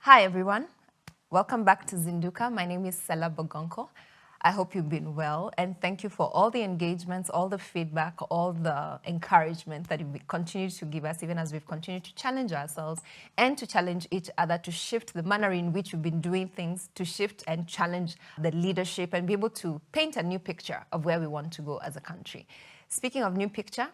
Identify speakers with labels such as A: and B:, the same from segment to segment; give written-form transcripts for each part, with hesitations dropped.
A: Hi everyone, welcome back to Zinduka. My name is Sela Bogonko. I hope you've been well, and thank you for all the engagements, all the feedback, all the encouragement that you continue to give us, even as we've continued to challenge ourselves and to challenge each other to shift the manner in which we've been doing things, to shift and challenge the leadership and be able to paint a new picture of where we want to go as a country. Speaking of new picture,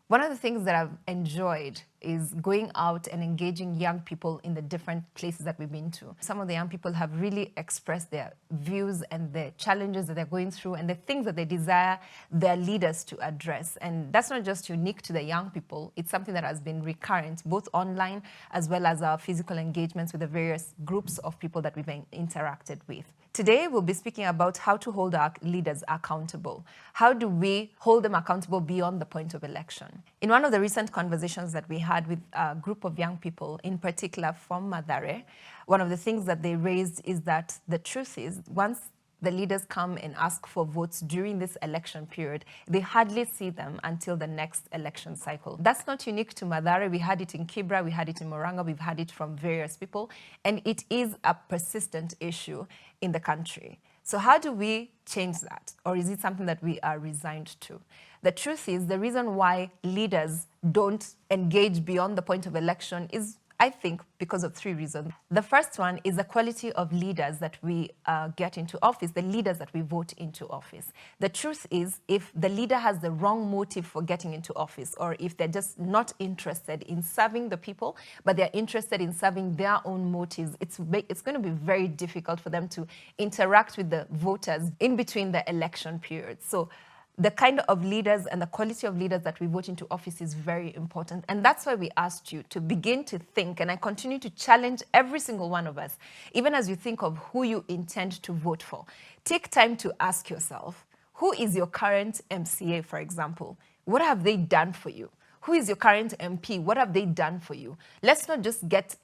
A: one of the things that I've enjoyed is going out and engaging young people in the different places that we've been to. Some of the young people have really expressed their views and the challenges that they're going through and the things that they desire their leaders to address. And that's not just unique to the young people. It's something that has been recurrent, both online as well as our physical engagements with the various groups of people that we've interacted with. Today, we'll be speaking about how to hold our leaders accountable. How do we hold them accountable beyond the point of election? In one of the recent conversations that we had with a group of young people, in particular from Mathare, one of the things that they raised is that the truth is, once the leaders come and ask for votes during this election period, they hardly see them until the next election cycle. That's not unique to Mathare. We had it in Kibra, we had it in Moranga, we've had it from various people, and it is a persistent issue in the country. So how do we change that? Or is it something that we are resigned to? The truth is, the reason why leaders don't engage beyond the point of election is, I think, because of three reasons. The first one is the quality of leaders that we get into office, the leaders that we vote into office. The truth is, if the leader has the wrong motive for getting into office, or if they're just not interested in serving the people, but they're interested in serving their own motives, it's going to be very difficult for them to interact with the voters in between the election periods. So the kind of leaders and the quality of leaders that we vote into office is very important. And that's why we asked you to begin to think, and I continue to challenge every single one of us, even as you think of who you intend to vote for. Take time to ask yourself, who is your current MCA, for example? What have they done for you? Who is your current MP? What have they done for you? Let's not just get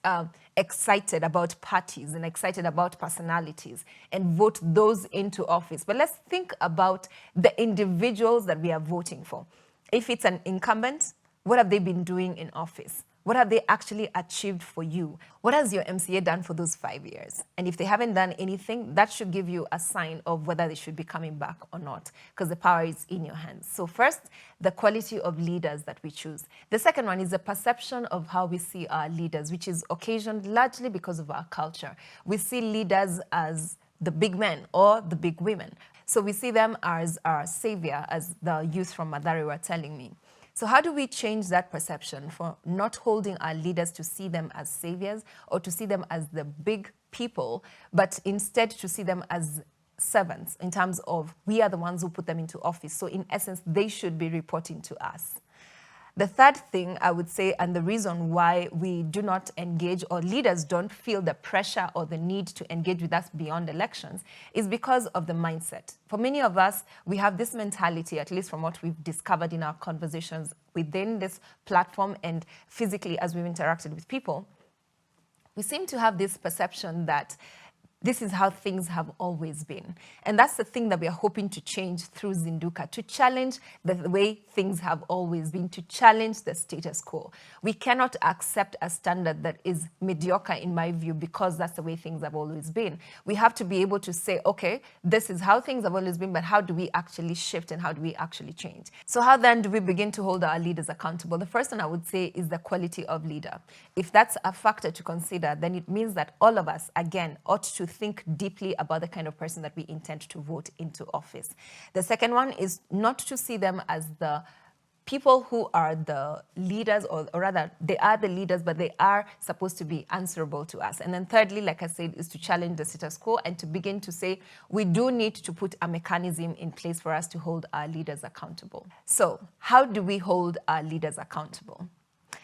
A: excited about parties and excited about personalities and vote those into office, but let's think about the individuals that we are voting for. If it's an incumbent, what have they been doing in office? What have they actually achieved for you? What has your MCA done for those 5 years? And if they haven't done anything, that should give you a sign of whether they should be coming back or not, because the power is in your hands. So first, the quality of leaders that we choose. The second one is the perception of how we see our leaders, which is occasioned largely because of our culture. We see leaders as the big men or the big women. So we see them as our savior, as the youth from Mathare were telling me. So how do we change that perception for not holding our leaders to see them as saviors or to see them as the big people, but instead to see them as servants in terms of we are the ones who put them into office. So in essence, they should be reporting to us. The third thing I would say, and the reason why we do not engage or leaders don't feel the pressure or the need to engage with us beyond elections, is because of the mindset. For many of us, we have this mentality, at least from what we've discovered in our conversations within this platform and physically as we've interacted with people, we seem to have this perception that this is how things have always been. And that's the thing that we are hoping to change through Zinduka, to challenge the way things have always been, to challenge the status quo. We cannot accept a standard that is mediocre, in my view, because that's the way things have always been. We have to be able to say, okay, this is how things have always been, but how do we actually shift and how do we actually change? So how then do we begin to hold our leaders accountable? The first one I would say is the quality of leader. If that's a factor to consider, then it means that all of us, again, ought to think deeply about the kind of person that we intend to vote into office. The second one is not to see them as the people who are the leaders, or rather, they are the leaders, but they are supposed to be answerable to us. And then thirdly, like I said, is to challenge the status quo and to begin to say, we do need to put a mechanism in place for us to hold our leaders accountable. So how do we hold our leaders accountable?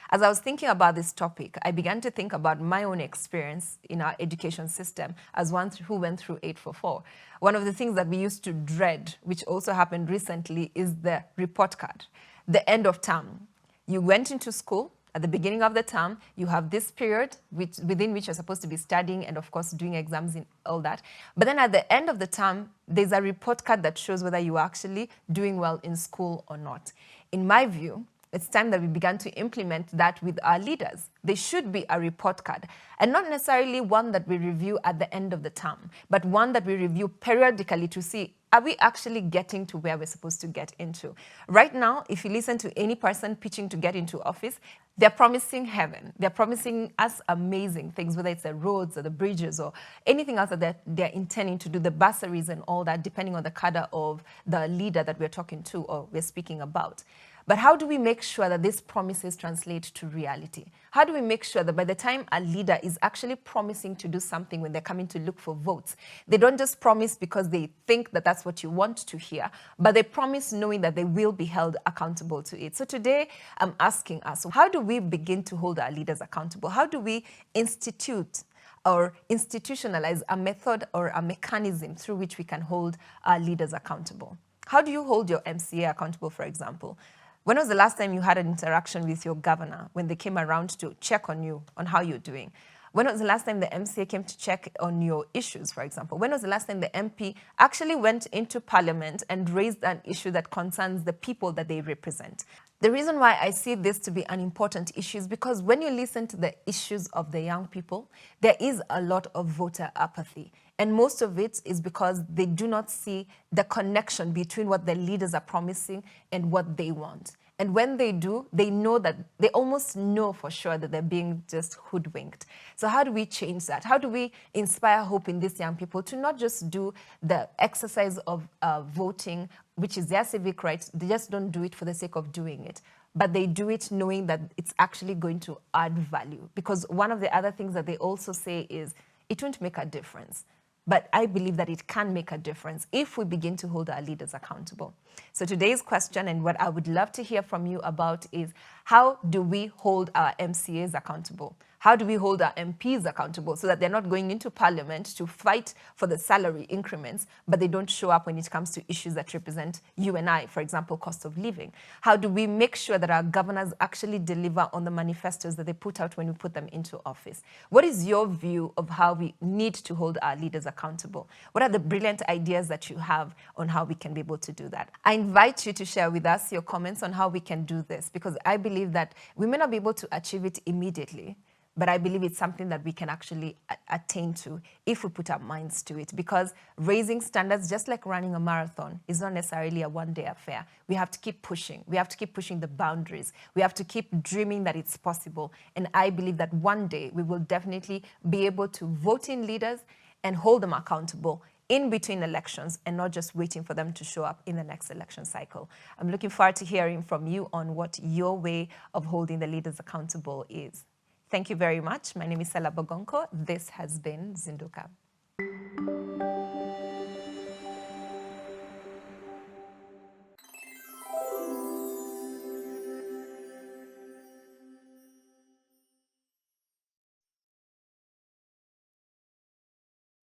A: As I was thinking about this topic, I began to think about my own experience in our education system as one who went through 844. One of the things that we used to dread, which also happened recently, is the report card, the end of term. You went into school. At the beginning of the term, you have this period within which you're supposed to be studying and, of course, doing exams and all that. But then at the end of the term, there's a report card that shows whether you are actually doing well in school or not. In my view, It's time that we began to implement that with our leaders. They should be a report card, and not necessarily one that we review at the end of the term, but one that we review periodically to see, are we actually getting to where we're supposed to get into? Right now, if you listen to any person pitching to get into office, they're promising heaven. They're promising us amazing things, whether it's the roads or the bridges or anything else that they're intending to do, the bursaries and all that, depending on the cadre of the leader that we're talking to or we're speaking about. But how do we make sure that these promises translate to reality? How do we make sure that by the time a leader is actually promising to do something when they're coming to look for votes, they don't just promise because they think that that's what you want to hear, but they promise knowing that they will be held accountable to it? So today, I'm asking us, how do we begin to hold our leaders accountable? How do we institute or institutionalize a method or a mechanism through which we can hold our leaders accountable? How do you hold your MCA accountable, for example? When was the last time you had an interaction with your governor when they came around to check on you, on how you're doing? When was the last time the MCA came to check on your issues, for example? When was the last time the MP actually went into parliament and raised an issue that concerns the people that they represent? The reason why I see this to be an important issue is because when you listen to the issues of the young people, there is a lot of voter apathy. And most of it is because they do not see the connection between what their leaders are promising and what they want. And when they do, they know that, they almost know for sure that they're being just hoodwinked. So how do we change that? How do we inspire hope in these young people to not just do the exercise of voting, which is their civic right? They just don't do it for the sake of doing it, but they do it knowing that it's actually going to add value. Because one of the other things that they also say is, it won't make a difference. But I believe that it can make a difference if we begin to hold our leaders accountable. So today's question, and what I would love to hear from you about, is how do we hold our MCAs accountable? How do we hold our MPs accountable so that they're not going into parliament to fight for the salary increments, but they don't show up when it comes to issues that represent you and I, for example, cost of living? How do we make sure that our governors actually deliver on the manifestos that they put out when we put them into office? What is your view of how we need to hold our leaders accountable? What are the brilliant ideas that you have on how we can be able to do that? I invite you to share with us your comments on how we can do this, because I believe that we may not be able to achieve it immediately, but I believe it's something that we can actually attain to if we put our minds to it. Because raising standards, just like running a marathon, is not necessarily a one-day affair. We have to keep pushing. We have to keep pushing the boundaries. We have to keep dreaming that it's possible. And I believe that one day we will definitely be able to vote in leaders and hold them accountable in between elections, and not just waiting for them to show up in the next election cycle. I'm looking forward to hearing from you on what your way of holding the leaders accountable is. Thank you very much. My name is Sela Bogonko. This has been Zinduka.